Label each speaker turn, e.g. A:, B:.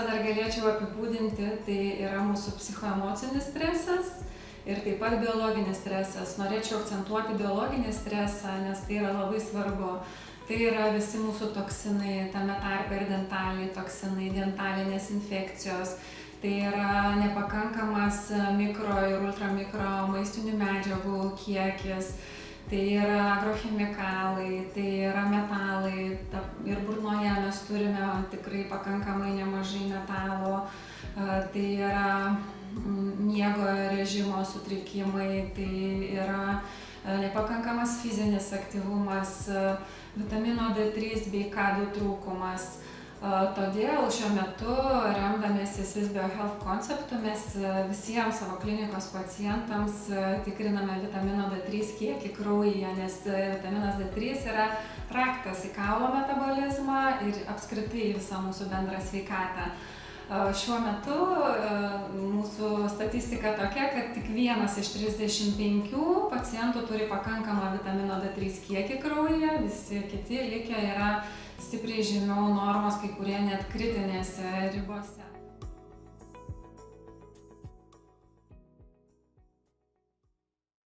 A: stresą dar galėčiau apibūdinti, tai yra mūsų psichoemocinis stresas ir taip pat biologinis stresas. Norėčiau akcentuoti biologinį stresą, nes tai yra labai svarbu. Tai yra visi mūsų toksinai, tame tarpe ir dentaliai toksinai, dentalinės infekcijos. Tai yra nepakankamas mikro ir ultramikro maistinių medžiagų kiekis. Tai yra agrochemikalai, tai yra metalai ir burnoje mes turime tikrai pakankamai nemažai metalo. Tai yra miego režimo sutrikimai, tai yra nepakankamas fizinis aktyvumas, vitamino D3 bei K2 trūkumas. Todėl šiuo metu, remdamiesi Swiss Biohealth konceptu, mes visiems savo klinikos pacientams tikriname vitamino D3 kiekį kraujyje, nes vitaminas D3 yra raktas į kaulo metabolizmą ir apskritai į visą mūsų bendrą sveikatą. Šiuo metu mūsų statistika tokia, kad tik 1 iš 35 pacientų turi pakankamą vitamino D3 kiekį kraujyje, visi kiti likę yra stipriai žemiau normos, kai kurie net kritinėse ribose.